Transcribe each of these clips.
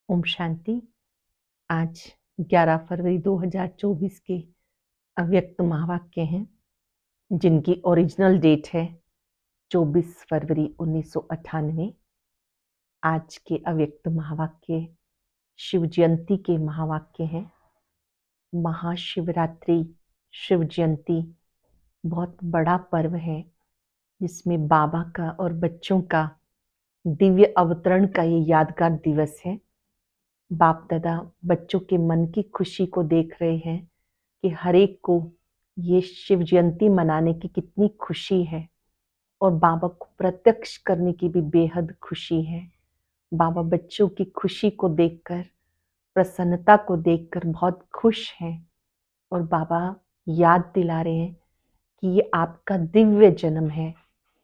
ओम शांति। आज 11 फरवरी 2024 के अव्यक्त महावाक्य हैं जिनकी ओरिजिनल डेट है 24 फरवरी 1998। आज के अव्यक्त महावाक्य शिव जयंती के महावाक्य हैं। महाशिवरात्रि शिव जयंती बहुत बड़ा पर्व है जिसमें बाबा का और बच्चों का दिव्य अवतरण का ये यादगार दिवस है। बाप दादा बच्चों के मन की खुशी को देख रहे हैं कि हर एक को ये शिव जयंती मनाने की कितनी खुशी है और बाबा को प्रत्यक्ष करने की भी बेहद खुशी है। बाबा बच्चों की खुशी को देखकर, प्रसन्नता को देखकर बहुत खुश हैं और बाबा याद दिला रहे हैं कि ये आपका दिव्य जन्म है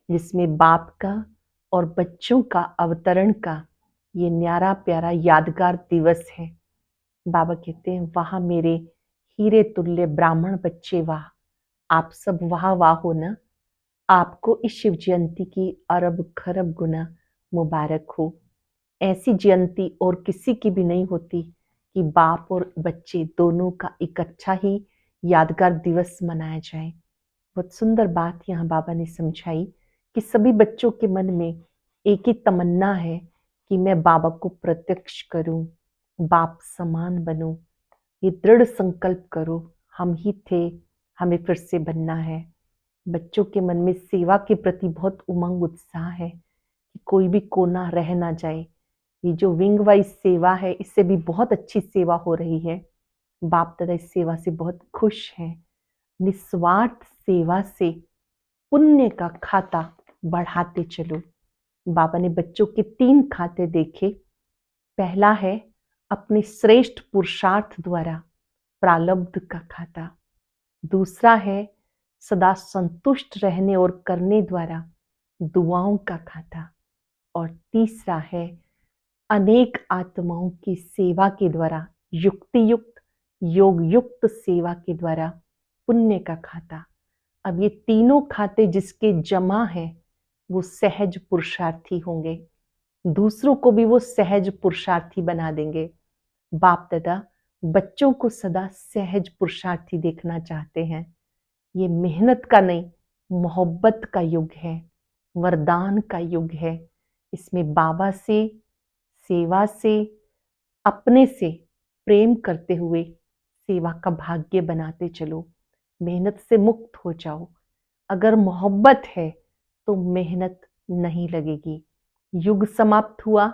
जिसमें बाप का और बच्चों का अवतरण का ये न्यारा प्यारा यादगार दिवस है। बाबा कहते हैं वहां मेरे हीरे तुल्य ब्राह्मण बच्चे वाह, आप सब वाह वाह हो ना। आपको इस शिव जयंती की अरब खरब गुना मुबारक हो। ऐसी जयंती और किसी की भी नहीं होती कि बाप और बच्चे दोनों का इकट्ठा ही यादगार दिवस मनाया जाए। बहुत सुंदर बात यहाँ बाबा ने समझाई कि सभी बच्चों के मन में एक ही तमन्ना है कि मैं बाबा को प्रत्यक्ष करूं, बाप समान बनूं। ये दृढ़ संकल्प करो, हम ही थे, हमें फिर से बनना है। बच्चों के मन में सेवा के प्रति बहुत उमंग उत्साह है कि कोई भी कोना रह ना जाए। ये जो विंग वाइज सेवा है इससे भी बहुत अच्छी सेवा हो रही है। बाप दादा इस सेवा से बहुत खुश हैं। निस्वार्थ सेवा से पुण्य का खाता बढ़ाते चलो। बाबा ने बच्चों के 3 खाते देखे। पहला है अपने श्रेष्ठ पुरुषार्थ द्वारा प्रारब्ध का खाता। दूसरा है सदा संतुष्ट रहने और करने द्वारा दुआओं का खाता। और तीसरा है अनेक आत्माओं की सेवा के द्वारा युक्ति युक्त योग युक्त सेवा के द्वारा पुण्य का खाता। अब ये तीनों खाते जिसके जमा है वो सहज पुरुषार्थी होंगे, दूसरों को भी वो सहज पुरुषार्थी बना देंगे। बाप दादा बच्चों को सदा सहज पुरुषार्थी देखना चाहते हैं। ये मेहनत का नहीं, मोहब्बत का युग है, वरदान का युग है। इसमें बाबा से, सेवा से, अपने से प्रेम करते हुए सेवा का भाग्य बनाते चलो। मेहनत से मुक्त हो जाओ। अगर मोहब्बत है तो मेहनत नहीं लगेगी। युग समाप्त हुआ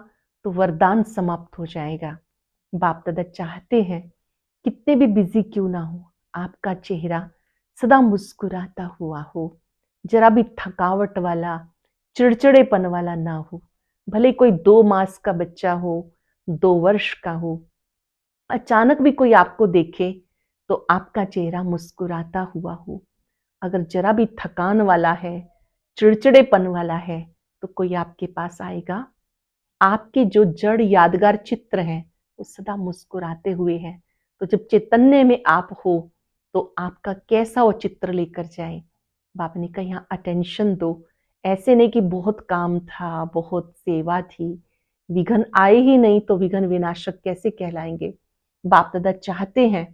तो वरदान समाप्त हो जाएगा। बाप दादा चाहते हैं कितने भी बिजी क्यों ना हो, आपका चेहरा सदा मुस्कुराता हुआ हो, जरा भी थकावट वाला, चिड़चिड़ेपन वाला ना हो। भले कोई 2 मास का बच्चा हो, 2 वर्ष का हो, अचानक भी कोई आपको देखे तो आपका चेहरा मुस्कुराता हुआ हो। अगर जरा भी थकान वाला है, चिड़चिड़ेपन वाला है तो कोई आपके पास आएगा। आपके जो जड़ यादगार चित्र हैं वो सदा मुस्कुराते हुए हैं। तो जब चैतन्य में आप हो तो आपका कैसा वो चित्र लेकर जाए। बाबा ने कहा यहाँ अटेंशन दो। ऐसे नहीं कि बहुत काम था, बहुत सेवा थी, विघ्न आए ही नहीं तो विघ्न विनाशक कैसे कहलाएंगे। बाप दादा चाहते हैं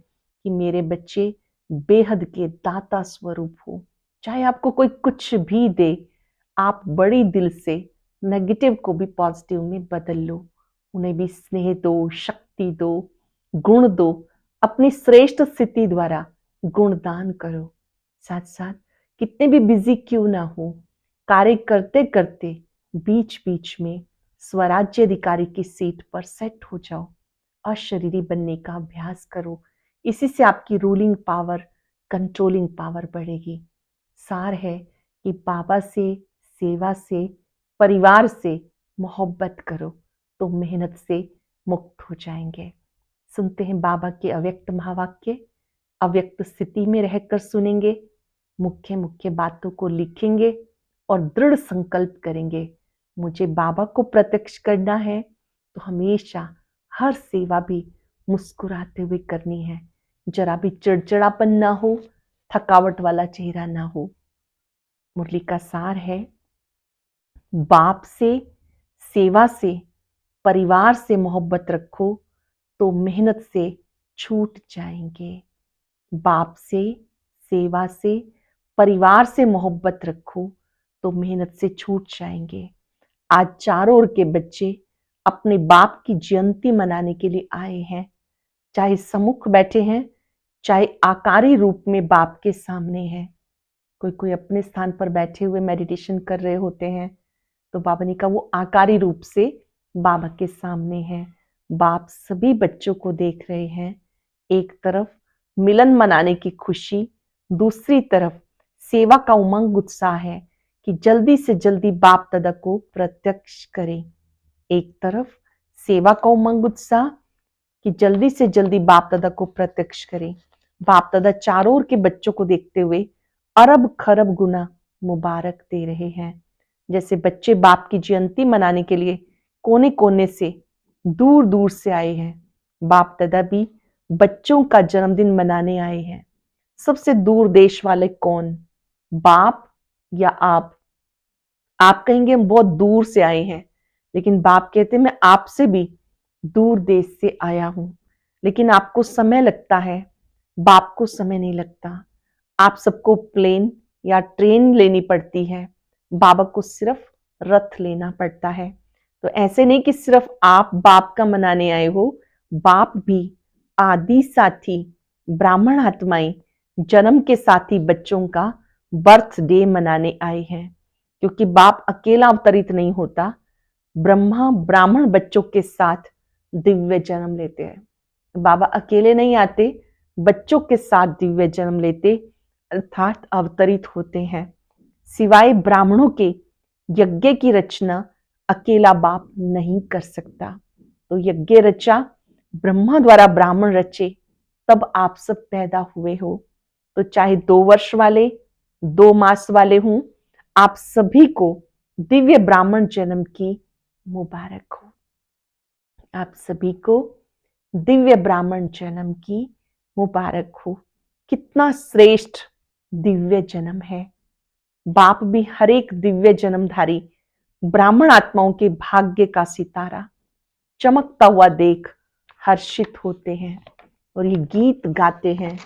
कि मेरे बच्चे बेहद के दाता स्वरूप हो। चाहे आपको कोई कुछ भी दे, आप बड़ी दिल से नेगेटिव को भी पॉजिटिव में बदल लो। उन्हें भी स्नेह दो, शक्ति दो, गुण दो। अपनी श्रेष्ठ स्थिति द्वारा गुणदान करो। साथ साथ कितने भी बिजी क्यों ना हो, कार्य करते करते बीच बीच में स्वराज्य अधिकारी की सीट पर सेट हो जाओ। अशरीरी बनने का अभ्यास करो। इसी से आपकी रूलिंग पावर, कंट्रोलिंग पावर बढ़ेगी। सार है कि बाबा से, सेवा से, परिवार से मोहब्बत करो तो मेहनत से मुक्त हो जाएंगे। सुनते हैं बाबा के अव्यक्त महावाक्य। अव्यक्त स्थिति में रहकर सुनेंगे, मुख्य मुख्य बातों को लिखेंगे और दृढ़ संकल्प करेंगे। मुझे बाबा को प्रत्यक्ष करना है तो हमेशा हर सेवा भी मुस्कुराते हुए करनी है। जरा भी चिड़चिड़ापन ना हो, थकावट वाला चेहरा ना हो। मुरली का सार है बाप से, सेवा से परिवार से मोहब्बत रखो तो मेहनत से छूट जाएंगे। बाप से, सेवा से, परिवार से मोहब्बत रखो तो मेहनत से छूट जाएंगे। आज चारों ओर के बच्चे अपने बाप की जयंती मनाने के लिए आए हैं, चाहे सम्मुख बैठे हैं, चाहे आकारी रूप में बाप के सामने हैं। कोई कोई अपने स्थान पर बैठे हुए मेडिटेशन कर रहे होते हैं, तो बाबा ने कहा वो आकारी रूप से बाबा के सामने है। बाप सभी बच्चों को देख रहे हैं। एक तरफ मिलन मनाने की खुशी, दूसरी तरफ सेवा का उमंग उत्साह है कि जल्दी से जल्दी बाप दादा को प्रत्यक्ष करें। एक तरफ सेवा का उमंग उत्साह कि जल्दी से जल्दी बाप दादा को प्रत्यक्ष करें। बाप दादा चारों ओर के बच्चों को देखते हुए अरब खरब गुना मुबारक दे रहे हैं। जैसे बच्चे बाप की जयंती मनाने के लिए कोने कोने से, दूर दूर से आए हैं, बाप दादा भी बच्चों का जन्मदिन मनाने आए हैं। सबसे दूर देश वाले कौन, बाप या आप? आप कहेंगे हम बहुत दूर से आए हैं, लेकिन बाप कहते मैं आपसे भी दूर देश से आया हूं। लेकिन आपको समय लगता है, बाप को समय नहीं लगता। आप सबको प्लेन या ट्रेन लेनी पड़ती है, बाबा को सिर्फ रथ लेना पड़ता है। तो ऐसे नहीं कि सिर्फ आप बाप का मनाने आए हो, बाप भी आदि साथी ब्राह्मण आत्माएं जन्म के साथी बच्चों का बर्थडे मनाने आए हैं। क्योंकि बाप अकेला अवतरित नहीं होता, ब्रह्मा ब्राह्मण बच्चों के साथ दिव्य जन्म लेते हैं। बाबा अकेले नहीं आते, बच्चों के साथ दिव्य जन्म लेते अर्थात अवतरित होते हैं। सिवाय ब्राह्मणों के यज्ञ की रचना अकेला बाप नहीं कर सकता। तो यज्ञ रचा, ब्रह्मा द्वारा ब्राह्मण रचे, तब आप सब पैदा हुए हो। तो चाहे 2 वर्ष वाले, 2 मास वाले हों, आप सभी को दिव्य ब्राह्मण जन्म की मुबारक हो। आप सभी को दिव्य ब्राह्मण जन्म की मुबारक हो। कितना श्रेष्ठ दिव्य जन्म है। बाप भी हर एक दिव्य जन्मधारी ब्राह्मण आत्माओं के भाग्य का सितारा चमकता हुआ देख हर्षित होते हैं और ये गीत गाते हैं,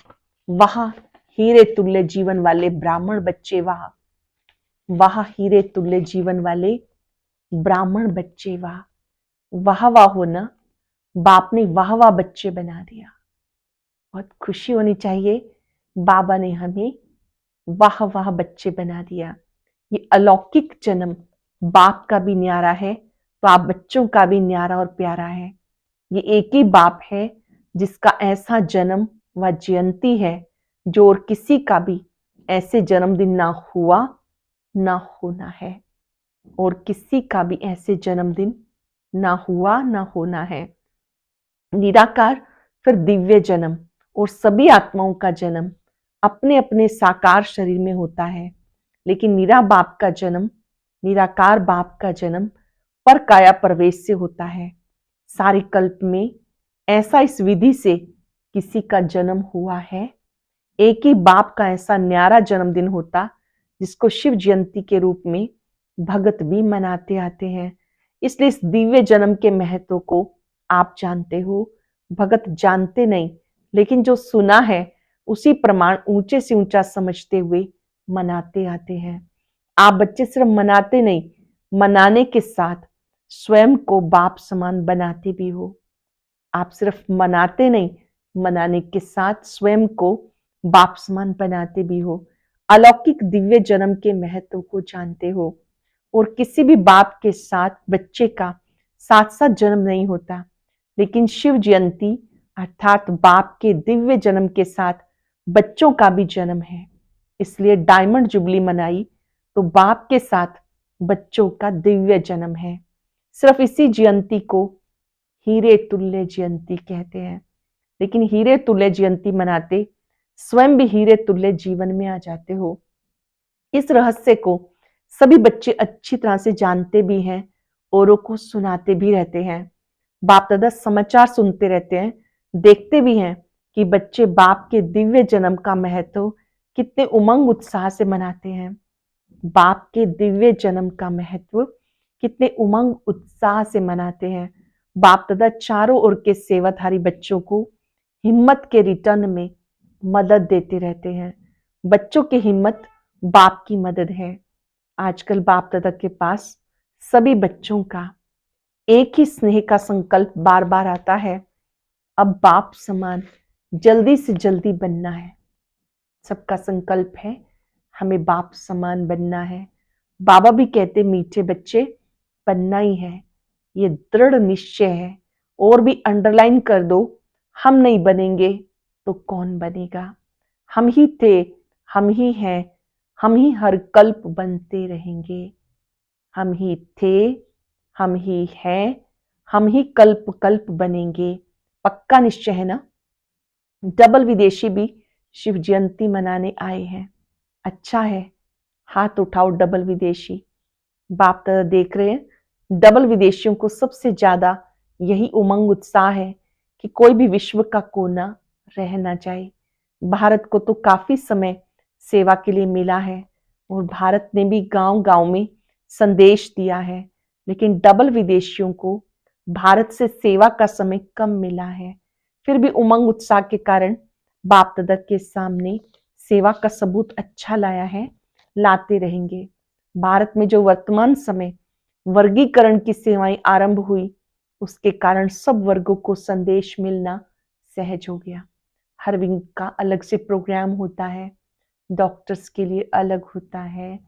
वहां हीरे तुल्य जीवन वाले ब्राह्मण बच्चे, वहां हीरे तुल्य जीवन वाले ब्राह्मण बच्चे, वाह वाह हो ना। बाप ने वाह वाह बच्चे बना दिया। बहुत खुशी होनी चाहिए, बाबा ने हमें वाह वाह बच्चे बना दिया। ये अलौकिक जन्म बाप का भी न्यारा है, तो आप बच्चों का भी न्यारा और प्यारा है। ये एक ही बाप है जिसका ऐसा जन्म व जयंती है जो और किसी का भी ऐसे जन्मदिन ना हुआ ना होना है, और किसी का भी ऐसे जन्मदिन ना हुआ ना होना है। निराकार फिर दिव्य जन्म और सभी आत्माओं का जन्म अपने अपने साकार शरीर में होता है, लेकिन निरा बाप का जन्म, निराकार बाप का जन्म पर काया प्रवेश से होता है। सारे कल्प में ऐसा इस विधि से किसी का जन्म हुआ है। एक ही बाप का ऐसा न्यारा जन्मदिन होता जिसको शिव जयंती के रूप में भगत भी मनाते आते हैं। इसलिए इस दिव्य जन्म के महत्व को आप जानते हो, भगत जानते नहीं, लेकिन जो सुना है उसी प्रमाण ऊंचे से ऊंचा समझते हुए मनाते आते हैं। आप बच्चे सिर्फ मनाते नहीं, मनाने के साथ स्वयं को बाप समान बनाते भी हो। आप सिर्फ मनाते नहीं, मनाने के साथ स्वयं को बाप समान बनाते भी हो। अलौकिक दिव्य जन्म के महत्व को जानते हो। और किसी भी बाप के साथ बच्चे का साथ साथ जन्म नहीं होता, लेकिन शिव जयंती अर्थात बाप के दिव्य जन्म के साथ बच्चों का भी जन्म है। इसलिए डायमंड जुबली मनाई तो बाप के साथ बच्चों का दिव्य जन्म है। सिर्फ इसी जयंती को हीरे तुल्य जयंती कहते हैं। लेकिन हीरे तुल्य जयंती मनाते स्वयं भी हीरे तुल्य जीवन में आ जाते हो। इस रहस्य को सभी बच्चे अच्छी तरह से जानते भी हैं, औरों को सुनाते भी रहते हैं। बाप दादा समाचार सुनते रहते हैं, देखते भी हैं कि बच्चे बाप के दिव्य जन्म का महत्व कितने उमंग उत्साह से मनाते हैं। बाप के दिव्य जन्म का महत्व कितने उमंग उत्साह से मनाते हैं। बाप दादा चारों ओर के सेवाधारी बच्चों को हिम्मत के रिटर्न में मदद देते रहते हैं। बच्चों की हिम्मत बाप की मदद है। आजकल बाप दादा के पास सभी बच्चों का एक ही स्नेह का संकल्प बार बार आता है, अब बाप समान जल्दी से जल्दी बनना है। सबका संकल्प है हमें बाप समान बनना है। बाबा भी कहते मीठे बच्चे बनना ही है, ये दृढ़ निश्चय है। और भी अंडरलाइन कर दो, हम नहीं बनेंगे तो कौन बनेगा। हम ही थे, हम ही हैं, हम ही हर कल्प बनते रहेंगे। हम ही थे, हम ही हैं, हम ही कल्प कल्प बनेंगे। पक्का निश्चय है ना। डबल विदेशी भी शिव जयंती मनाने आए हैं। अच्छा है, हाथ उठाओ डबल विदेशी। बाप दादा देख रहे हैं डबल विदेशियों को सबसे ज्यादा यही उमंग उत्साह है कि कोई भी विश्व का कोना रह ना जाए। भारत को तो काफी समय सेवा के लिए मिला है और भारत ने भी गांव गांव में संदेश दिया है, लेकिन डबल विदेशियों को भारत से सेवा का समय कम मिला है। फिर भी उमंग उत्साह के कारण बाप दादा के सामने सेवा का सबूत अच्छा लाया है, लाते रहेंगे। भारत में जो वर्तमान समय वर्गीकरण की सेवाएं आरंभ हुई, उसके कारण सब वर्गों को संदेश मिलना सहज हो गया। हर विंग का अलग से प्रोग्राम होता है, डॉक्टर्स के लिए अलग होता है,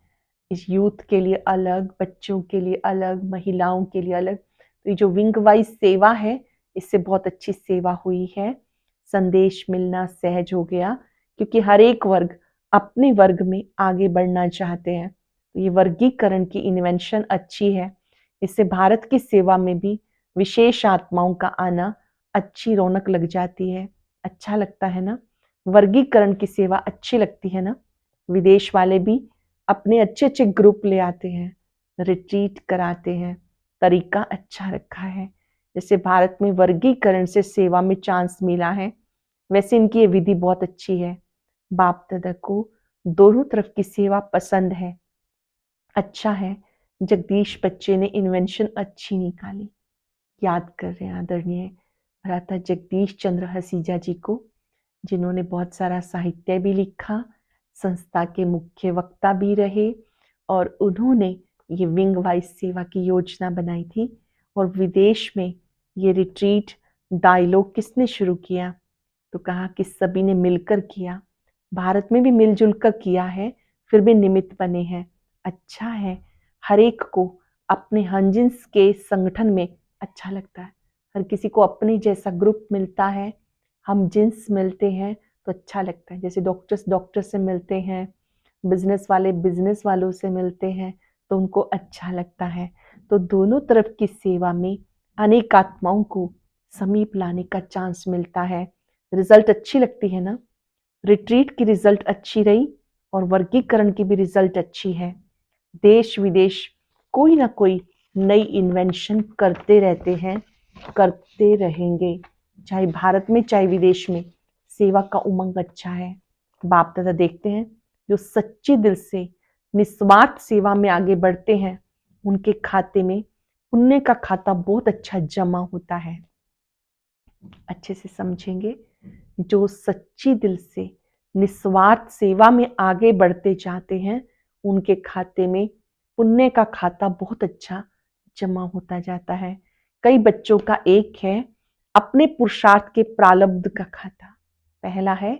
इस यूथ के लिए अलग, बच्चों के लिए अलग, महिलाओं के लिए अलग। तो ये जो विंग वाइज सेवा है, इससे बहुत अच्छी सेवा हुई है। संदेश मिलना सहज हो गया क्योंकि हर एक वर्ग अपने वर्ग में आगे बढ़ना चाहते हैं। तो ये वर्गीकरण की इन्वेंशन अच्छी है। इससे भारत की सेवा में भी विशेष आत्माओं का आना अच्छी रौनक लग जाती है। अच्छा लगता है ना, वर्गीकरण की सेवा अच्छी लगती है ना। विदेश वाले भी अपने अच्छे अच्छे ग्रुप ले आते हैं, रिट्रीट कराते हैं, तरीका अच्छा रखा है। जैसे भारत में वर्गीकरण से सेवा में चांस मिला है, वैसे इनकी ये विधि बहुत अच्छी है। बाप दादा को दोनों तरफ की सेवा पसंद है। अच्छा है, जगदीश बच्चे ने इन्वेंशन अच्छी निकाली। याद कर रहे हैं आदरणीय भ्राता जगदीश चंद्र हसीजा जी को, जिन्होंने बहुत सारा साहित्य भी लिखा, संस्था के मुख्य वक्ता भी रहे और उन्होंने ये विंग वाइज सेवा की योजना बनाई थी। और विदेश में ये रिट्रीट डायलॉग किसने शुरू किया, तो कहा कि सभी ने मिलकर किया। भारत में भी मिलजुल कर किया है, फिर भी निमित्त बने हैं। अच्छा है, हर एक को अपने हंजिन्स के संगठन में अच्छा लगता है। हर किसी को अपने जैसा ग्रुप मिलता है, हम जिन्स मिलते हैं तो अच्छा लगता है। जैसे डॉक्टर्स डॉक्टर से मिलते हैं, बिजनेस वाले बिजनेस वालों से मिलते हैं तो उनको अच्छा लगता है। तो दोनों तरफ की सेवा में अनेक आत्माओं को समीप लाने का चांस मिलता है। रिजल्ट अच्छी लगती है ना। रिट्रीट की रिजल्ट अच्छी रही और वर्गीकरण की भी रिजल्ट अच्छी है। देश विदेश कोई ना कोई नई इन्वेंशन करते रहते हैं, करते रहेंगे। चाहे भारत में चाहे विदेश में सेवा का उमंग अच्छा है। बाप दादा देखते हैं जो सच्चे दिल से निस्वार्थ सेवा में आगे बढ़ते हैं, उनके खाते में पुण्य का खाता बहुत अच्छा जमा होता है। अच्छे से समझेंगे, जो सच्ची दिल से निस्वार्थ सेवा में आगे बढ़ते जाते हैं, उनके खाते में पुण्य का खाता बहुत अच्छा जमा होता जाता है। कई बच्चों का एक है अपने पुरुषार्थ के प्रारब्ध का खाता। पहला है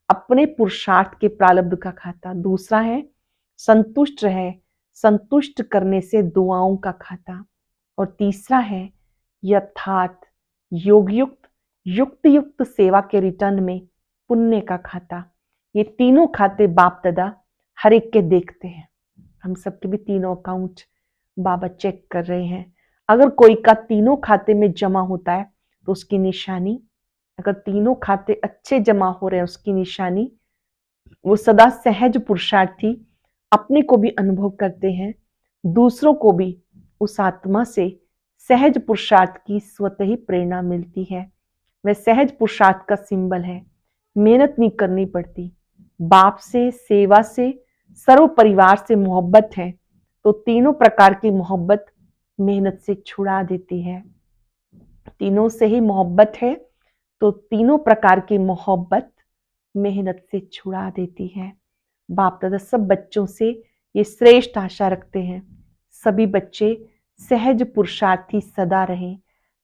अपने पुरुषार्थ के प्रारब्ध का खाता, दूसरा है संतुष्ट रहे, संतुष्ट करने से दुआओं का खाता, और तीसरा है यथार्थ योगयुक्त युक्त युक्त सेवा के रिटर्न में पुण्य का खाता। ये तीनों खाते बाप दादा हर एक के देखते हैं। हम सबके भी तीनों अकाउंट बाबा चेक कर रहे हैं। अगर कोई का तीनों खाते में जमा होता है तो उसकी निशानी, अगर तीनों खाते अच्छे जमा हो रहे हैं उसकी निशानी, वो सदा सहज पुरुषार्थी अपने को भी अनुभव करते हैं, दूसरों को भी उस आत्मा से सहज पुरुषार्थ की स्वतः ही प्रेरणा मिलती है। वह सहज पुरुषार्थ का सिंबल है। मेहनत नहीं करनी पड़ती। बाप से, सेवा से, सर्व परिवार से मोहब्बत है तो तीनों प्रकार की मोहब्बत मेहनत से छुड़ा देती है। तीनों से ही मोहब्बत है, तो तीनों प्रकार की मोहब्बत मेहनत से छुड़ा देती है। बाप दादा सब बच्चों से ये श्रेष्ठ आशा रखते हैं, सभी बच्चे सहज पुरुषार्थी सदा रहें।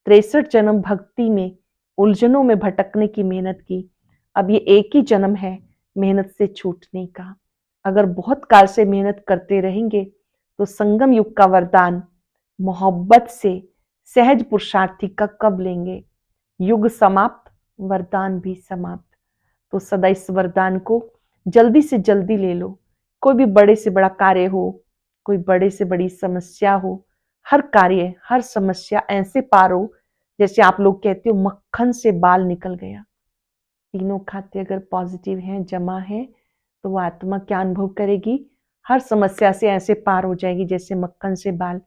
63 जन्म भक्ति में उलझनों में भटकने की मेहनत की, अब ये एक ही जन्म है मेहनत से छूटने का। अगर बहुत काल से मेहनत करते रहेंगे तो संगम युग का वरदान मोहब्बत से सहज पुरुषार्थी का कब लेंगे। युग समाप्त, वरदान भी समाप्त। तो सदा इस वरदान को जल्दी से जल्दी ले लो। कोई भी बड़े से बड़ा कार्य हो, कोई बड़े से बड़ी समस्या हो, हर कार्य हर समस्या ऐसे पार हो जैसे आप लोग कहते हो मक्खन से बाल निकल गया। तीनों खाते अगर पॉजिटिव हैं, जमा है, तो वो आत्मा क्या अनुभव करेगी, हर समस्या से ऐसे पार हो जाएगी जैसे मक्खन से बाल।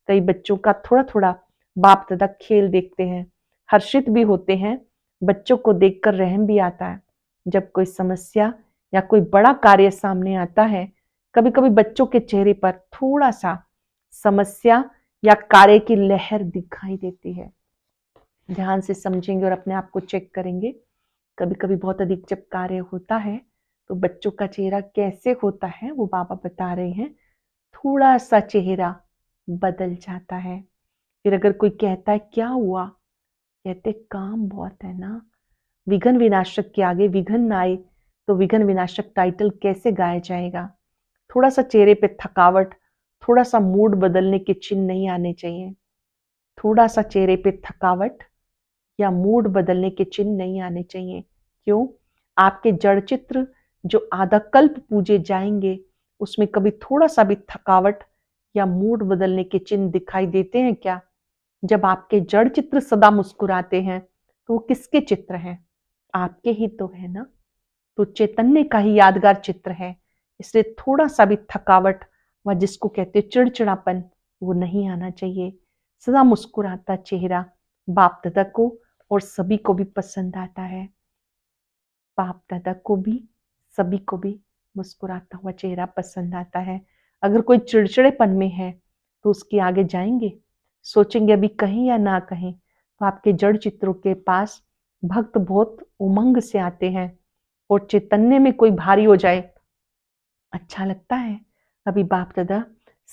कई बच्चों का थोड़ा थोड़ा बाप दादा खेल देखते हैं, हर्षित भी होते हैं, बच्चों को देखकर रहम भी आता है। जब कोई समस्या या कोई बड़ा कार्य सामने आता है, कभी कभी बच्चों के चेहरे पर थोड़ा सा समस्या या कार्य की लहर दिखाई देती है। ध्यान से समझेंगे और अपने आप को चेक करेंगे। कभी कभी बहुत अधिक जब कार्य होता है तो बच्चों का चेहरा कैसे होता है वो बाबा बता रहे हैं, थोड़ा सा चेहरा बदल जाता है। फिर अगर कोई कहता है क्या हुआ, कहते काम बहुत है ना। विघ्न विनाशक के आगे विघ्न ना आए तो विघ्न विनाशक टाइटल कैसे गाया जाएगा। थोड़ा सा चेहरे पे थकावट, थोड़ा सा मूड बदलने के चिन्ह नहीं आने चाहिए। थोड़ा सा चेहरे पे थकावट या मूड बदलने के चिन्ह नहीं आने चाहिए। क्यों? आपके जड़ चित्र जो आधा कल्प पूजे जाएंगे उसमें कभी थोड़ा सा भी थकावट या मूड बदलने के चिन्ह दिखाई देते हैं क्या? जब आपके जड़ चित्र सदा मुस्कुराते हैं तो वो किसके चित्र हैं? आपके ही तो है ना। तो चैतन्य का ही यादगार चित्र है, इसलिए थोड़ा सा भी थकावट व जिसको कहते चिड़चिड़ापन वो नहीं आना चाहिए। सदा मुस्कुराता चेहरा बाप दादा को और सभी को भी पसंद आता है। बाप दादा को भी सभी को भी मुस्कुराता हुआ चेहरा पसंद आता है। अगर कोई चिड़चिड़ेपन में है तो उसके आगे जाएंगे, सोचेंगे अभी कहीं या ना कहीं, तो आपके जड़ चित्रों के पास भक्त बहुत उमंग से आते हैं और चैतन्य में कोई भारी हो जाए अच्छा लगता है। अभी बाप दादा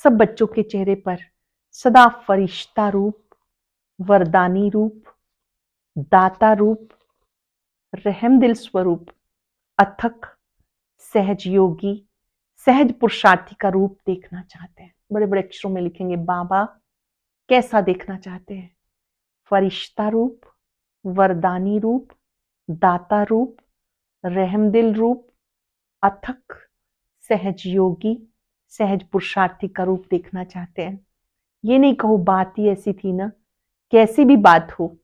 सब बच्चों के चेहरे पर सदा फरिश्ता रूप, वरदानी रूप, दाता रूप, रहमदिल स्वरूप, अथक, सहज योगी, सहज पुरुषार्थी का रूप देखना चाहते हैं। बड़े बड़े अक्षरों में लिखेंगे बाबा कैसा देखना चाहते हैं। फरिश्ता रूप, वरदानी रूप, दाता रूप, रहमदिल रूप, अथक, सहज योगी, सहज पुरुषार्थी का रूप देखना चाहते हैं। ये नहीं कहो बात ही ऐसी थी ना, कैसी भी बात हो,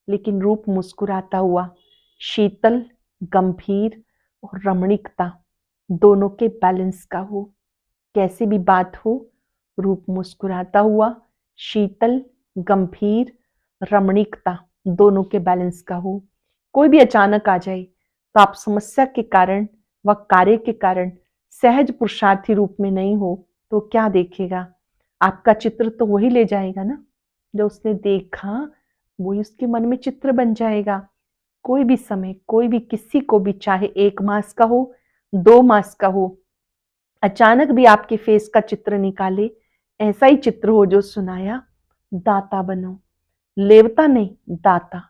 लेकिन रूप मुस्कुराता हुआ, शीतल, गंभीर और रमणीकता दोनों के बैलेंस का हो। कैसी भी बात हो, रूप मुस्कुराता हुआ, शीतल, गंभीर, रमणीकता दोनों के बैलेंस का हो। कोई भी अचानक आ जाए तो आप समस्या के कारण व कार्य के कारण सहज पुरुषार्थी रूप में नहीं हो तो क्या देखेगा? आपका चित्र तो वही ले जाएगा ना, जो उसने देखा वही उसके मन में चित्र बन जाएगा। कोई भी समय, कोई भी किसी को भी, चाहे 1 मास का हो, 2 मास का हो, अचानक भी आपके फेस का चित्र निकाले, ऐसा ही चित्र हो जो सुनाया, दाता बनो। लेवता नहीं, दाता।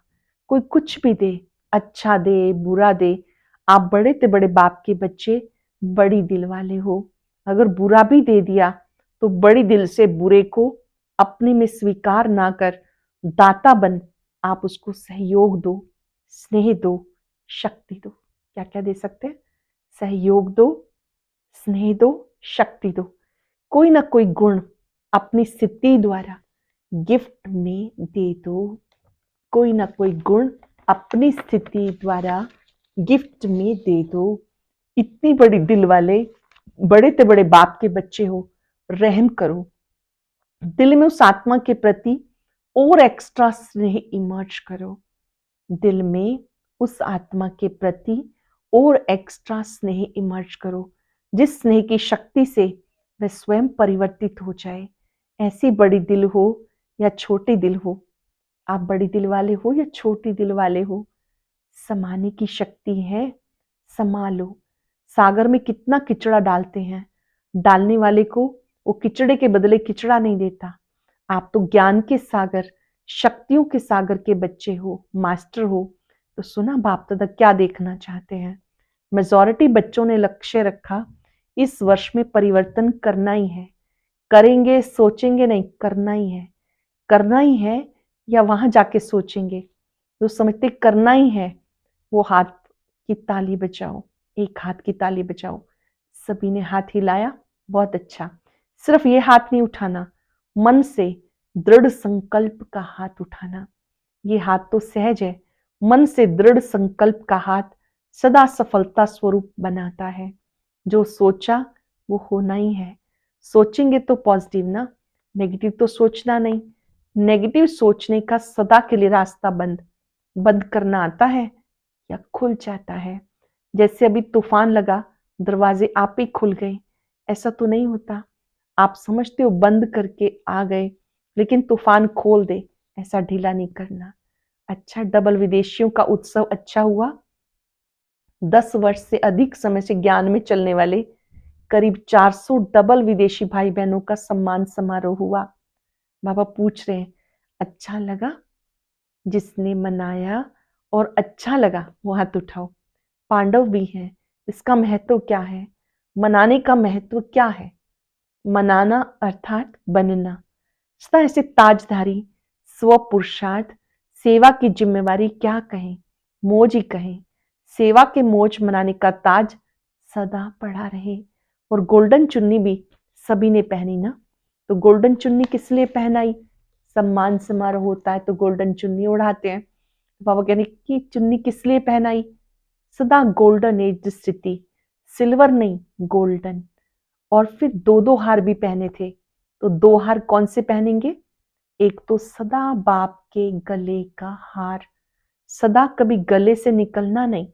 कोई कुछ भी दे, अच्छा दे, बुरा दे, आप बड़े से बड़े बाप के बच्चे बड़ी दिल वाले हो। अगर बुरा भी दे दिया तो बड़ी दिल से बुरे को अपने में स्वीकार ना कर दाता बन, आप उसको सहयोग दो, स्नेह दो, शक्ति दो। क्या क्या दे सकते हैं? सहयोग दो, स्नेह दो, शक्ति दो। कोई ना कोई गुण अपनी स्थिति द्वारा गिफ्ट में दे दो। कोई ना कोई गुण अपनी स्थिति द्वारा गिफ्ट में दे दो। इतनी बड़ी दिल वाले बड़े से बड़े बाप के बच्चे हो, रहम करो। दिल में उस आत्मा के प्रति और एक्स्ट्रा स्नेह इमर्ज करो। दिल में उस आत्मा के प्रति और एक्स्ट्रा स्नेह इमर्ज करो, जिस स्नेह की शक्ति से वह स्वयं परिवर्तित हो जाए। ऐसी बड़ी दिल हो या छोटी दिल हो, आप बड़ी दिल वाले हो या छोटी दिल वाले हो, समाने की शक्ति है, समा लो। सागर में कितना किचड़ा डालते हैं, डालने वाले को वो किचड़े के बदले किचड़ा नहीं देता। आप तो ज्ञान के सागर, शक्तियों के सागर के बच्चे हो, मास्टर हो। तो सुना बाप दादा क्या देखना चाहते हैं। मेजॉरिटी बच्चों ने लक्ष्य रखा, इस वर्ष में परिवर्तन करना ही है। करेंगे, सोचेंगे नहीं, करना ही है। करना ही है या वहां जाके सोचेंगे। जो समझते करना ही है वो हाथ की ताली बजाओ, एक हाथ की ताली बजाओ। सभी ने हाथ हिलाया, बहुत अच्छा। सिर्फ ये हाथ नहीं उठाना, मन से दृढ़ संकल्प का हाथ उठाना। ये हाथ तो सहज है, मन से दृढ़ संकल्प का हाथ सदा सफलता स्वरूप बनाता है। जो सोचा वो होना ही है। सोचेंगे तो पॉजिटिव ना, नेगेटिव तो सोचना नहीं। नेगेटिव सोचने का सदा के लिए रास्ता बंद। बंद करना आता है या खुल जाता है। जैसे अभी तूफान लगा, दरवाजे आप ही खुल गए, ऐसा तो नहीं होता। आप समझते हो बंद करके आ गए, लेकिन तूफान खोल दे, ऐसा ढीला नहीं करना। अच्छा, डबल विदेशियों का उत्सव अच्छा हुआ। 10 वर्ष से अधिक समय से ज्ञान में चलने वाले करीब 400 डबल विदेशी भाई बहनों का सम्मान समारोह हुआ। बाबा पूछ रहे हैं, अच्छा लगा? जिसने मनाया और अच्छा लगा वो हाथ उठाओ। पांडव भी हैं, इसका महत्व क्या है? मनाने का महत्व क्या है? मनाना अर्थात बनना। सदा ऐसे ताजधारी, स्व पुरुषार्थ, सेवा की जिम्मेवारी क्या कहें, मौज ही कहें। सेवा के मौज मनाने का ताज सदा पड़ा रहे। और गोल्डन चुन्नी भी सभी ने पहनी ना। तो गोल्डन चुन्नी किस लिए पहनाई? सम्मान समारोह होता है तो गोल्डन चुन्नी उड़ाते हैं। बाबा कहने की चुन्नी किस लिए पहनाई? सदा गोल्डन एज स्थिति, सिल्वर नहीं गोल्डन। और फिर दो दो हार भी पहने थे। तो 2 हार कौन से पहनेंगे? एक तो सदा बाप के गले का हार, सदा कभी गले से निकलना नहीं,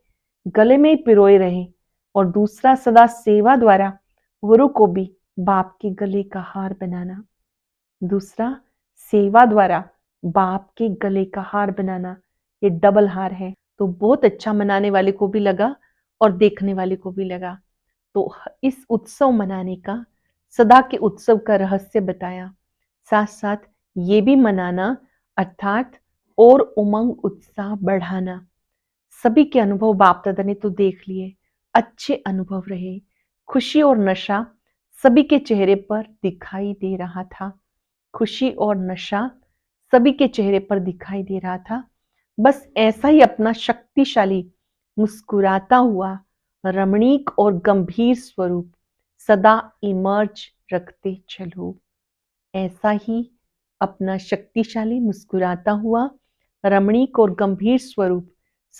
गले में ही पिरोए रहे। और दूसरा सदा सेवा द्वारा गुरु को भी बाप के गले का हार बनाना। दूसरा सेवा द्वारा बाप के गले का हार बनाना, ये डबल हार है। तो बहुत अच्छा मनाने वाले को भी लगा और देखने वाले को भी लगा। तो इस उत्सव मनाने का, सदा के उत्सव का रहस्य बताया। साथ साथ ये भी मनाना अर्थात और उमंग उत्साह बढ़ाना। सभी के अनुभव बाप दादा ने तो देख लिए, अच्छे अनुभव रहे। खुशी और नशा सभी के चेहरे पर दिखाई दे रहा था। खुशी और नशा सभी के चेहरे पर दिखाई दे रहा था। बस ऐसा ही अपना शक्तिशाली, मुस्कुराता हुआ, रमणीक और गंभीर स्वरूप सदा इमर्ज रखते चलो। ऐसा ही अपना शक्तिशाली, मुस्कुराता हुआ, रमणीक और गंभीर स्वरूप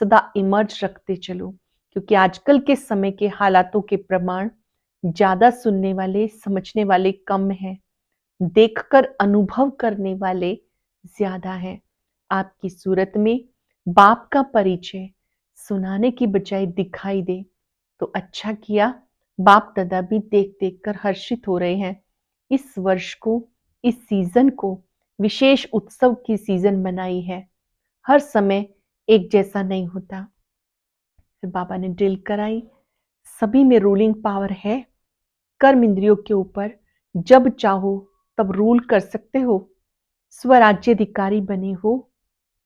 सदा इमर्ज रखते चलो। क्योंकि आजकल के समय के हालातों के प्रमाण ज्यादा सुनने वाले, समझने वाले कम हैं, देखकर अनुभव करने वाले ज्यादा हैं। आपकी सूरत में बाप का परिचय सुनाने की बजाय दिखाई दे तो अच्छा किया। बाप दादा भी देख देख कर हर्षित हो रहे हैं। इस वर्ष को, इस सीजन को विशेष उत्सव की सीजन बनाई है। हर समय एक जैसा नहीं होता। फिर बाबा ने ड्रिल कराई, सभी में रूलिंग पावर है। कर्म इंद्रियों के ऊपर जब चाहो तब रूल कर सकते हो। स्वराज्याधिकारी बने हो,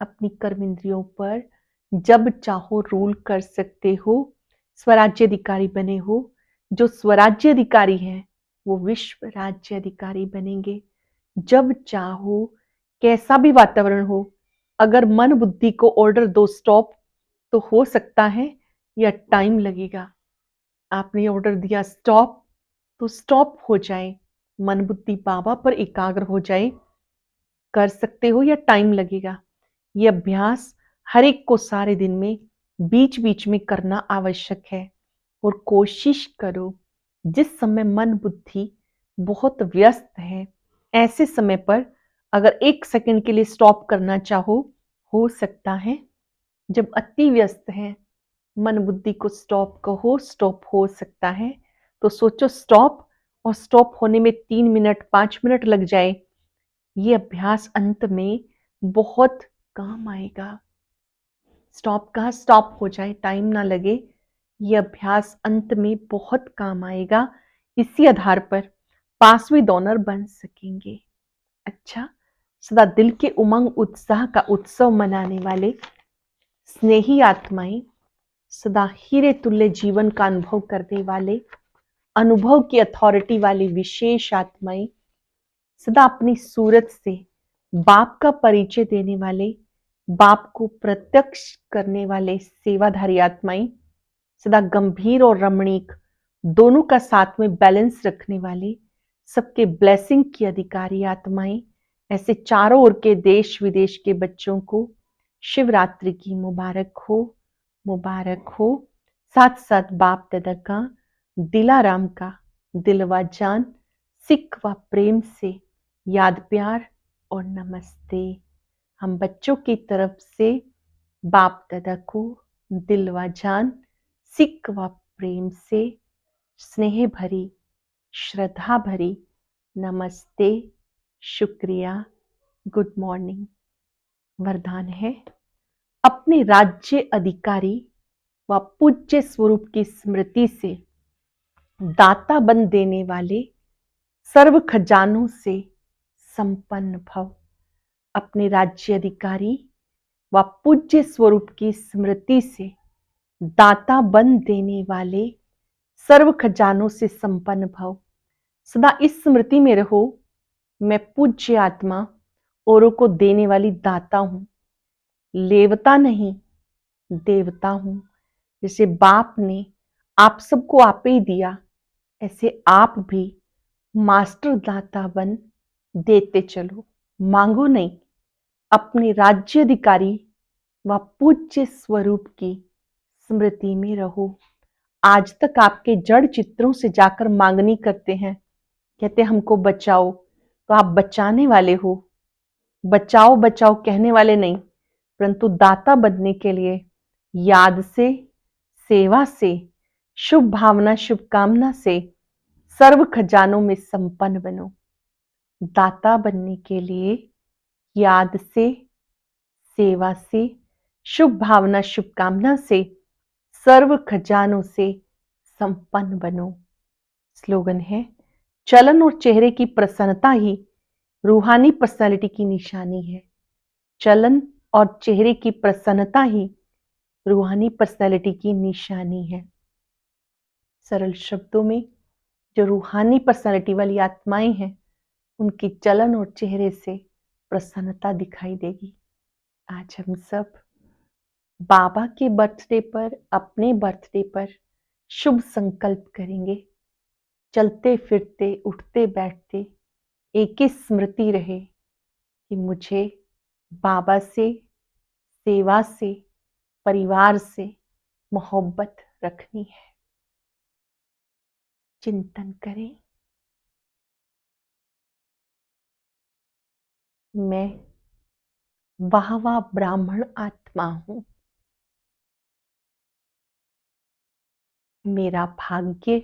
अपनी कर्म इंद्रियों पर जब चाहो रूल कर सकते हो। स्वराज्याधिकारी बने हो। जो स्वराज्याधिकारी हैं वो विश्व राज्याधिकारी बनेंगे। जब चाहो, कैसा भी वातावरण हो, अगर मन बुद्धि को ऑर्डर दो स्टॉप, तो हो सकता है या टाइम लगेगा। आपने ऑर्डर दिया स्टॉप, तो स्टॉप हो जाए, मन बुद्धि बाबा पर एकाग्र हो जाए। कर सकते हो या टाइम लगेगा। ये अभ्यास हर एक को सारे दिन में बीच बीच में करना आवश्यक है। और कोशिश करो, जिस समय मन बुद्धि बहुत व्यस्त है, ऐसे समय पर अगर 1 सेकंड के लिए स्टॉप करना चाहो, हो सकता है। जब अति व्यस्त है, मन बुद्धि को स्टॉप कहो, स्टॉप हो सकता है। तो सोचो स्टॉप, और स्टॉप होने में 3 मिनट 5 मिनट लग जाए। ये अभ्यास अंत में बहुत काम आएगा। स्टॉप कहाँ स्टॉप हो जाए, टाइम ना लगे, ये अभ्यास अंत में बहुत काम आएगा। इसी आधार पर पांचवी डोनर बन सकेंगे। अच्छा, सदा दिल के उमंग उत्साह का उत्सव मनाने वाले स्नेही आत्माएं, सदा हीरे तुल्य जीवन का अनुभव करने वाले, अनुभव की अथॉरिटी वाली विशेष आत्माएं, सदा अपनी सूरत से बाप का परिचय देने वाले, बाप को प्रत्यक्ष करने वाले सेवाधारी आत्माएं, सदा गंभीर और रमणीक दोनों का साथ में बैलेंस रखने वाले, सबके ब्लेसिंग की अधिकारी आत्माएं, ऐसे चारों ओर के देश विदेश के बच्चों को शिवरात्रि की मुबारक हो, मुबारक हो। साथ साथ बाप दादा का, दिलाराम का दिलवा जान, सिख व प्रेम से याद प्यार और नमस्ते। हम बच्चों की तरफ से बाप दादा को दिलवा जान, सिख व प्रेम से स्नेह भरी, श्रद्धा भरी नमस्ते, शुक्रिया, गुड मॉर्निंग। वरदान है, अपने राज्य अधिकारी व पूज्य स्वरूप की स्मृति से दाता बन देने वाले सर्व खजानों से संपन्न भव। अपने राज्य अधिकारी व पूज्य स्वरूप की स्मृति से दाता बन देने वाले सर्व खजानों से संपन्न भव। सदा इस स्मृति में रहो, मैं पूज्य आत्मा औरों को देने वाली दाता हूं, लेवता नहीं देवता हूं। जैसे बाप ने आप सबको आपे ही दिया, ऐसे आप भी मास्टर दाता बन देते चलो। मांगो नहीं, अपने राज्य अधिकारी व पूज्य स्वरूप की स्मृति में रहो। आज तक आपके जड़ चित्रों से जाकर मांगनी करते हैं, कहते हमको बचाओ, तो आप बचाने वाले हो। बचाओ बचाओ कहने वाले नहीं, परंतु दाता बनने के लिए याद से, सेवा से, शुभ भावना शुभकामना से सर्व खजानों में संपन्न बनो। दाता बनने के लिए याद से, सेवा से, शुभ भावना शुभकामना से सर्व खजानों से संपन्न बनो। स्लोगन है, चलन और चेहरे की प्रसन्नता ही रूहानी पर्सनालिटी की निशानी है। चलन और चेहरे की प्रसन्नता ही रूहानी पर्सनालिटी की निशानी है। सरल शब्दों में, जो रूहानी पर्सनालिटी वाली आत्माएं हैं, उनकी चलन और चेहरे से प्रसन्नता दिखाई देगी। आज हम सब बाबा के बर्थडे पर, अपने बर्थडे पर शुभ संकल्प करेंगे। चलते फिरते, उठते बैठते एक ही स्मृति रहे कि मुझे बाबा से, सेवा से, परिवार से मोहब्बत रखनी है। चिंतन करें, मैं वाहवा ब्राह्मण आत्मा हूं। मेरा भाग्य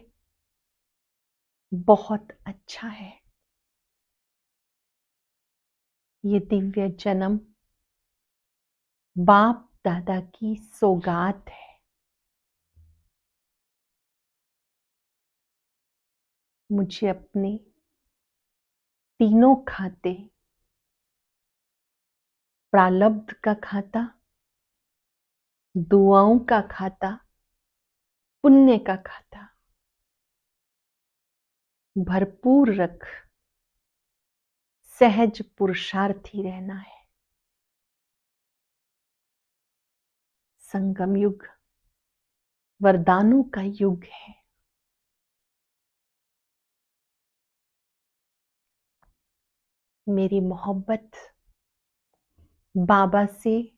बहुत अच्छा है। ये दिव्य जन्म बाप दादा की सौगात है। मुझे अपने तीनों खाते, प्रारब्ध का खाता, दुआओं का खाता, पुण्य का खाता भरपूर रख सहज पुरुषार्थी रहना है। संगम युग वरदानों का युग है। मेरी मोहब्बत बाबा से,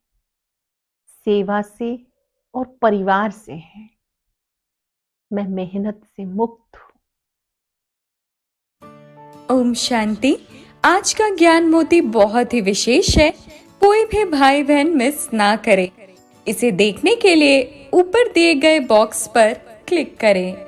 सेवा से और परिवार से है। मैं मेहनत से मुक्त हूं। ओम शांति। आज का ज्ञान मोती बहुत ही विशेष है, कोई भी भाई बहन मिस ना करे। इसे देखने के लिए ऊपर दिए गए बॉक्स पर क्लिक करें।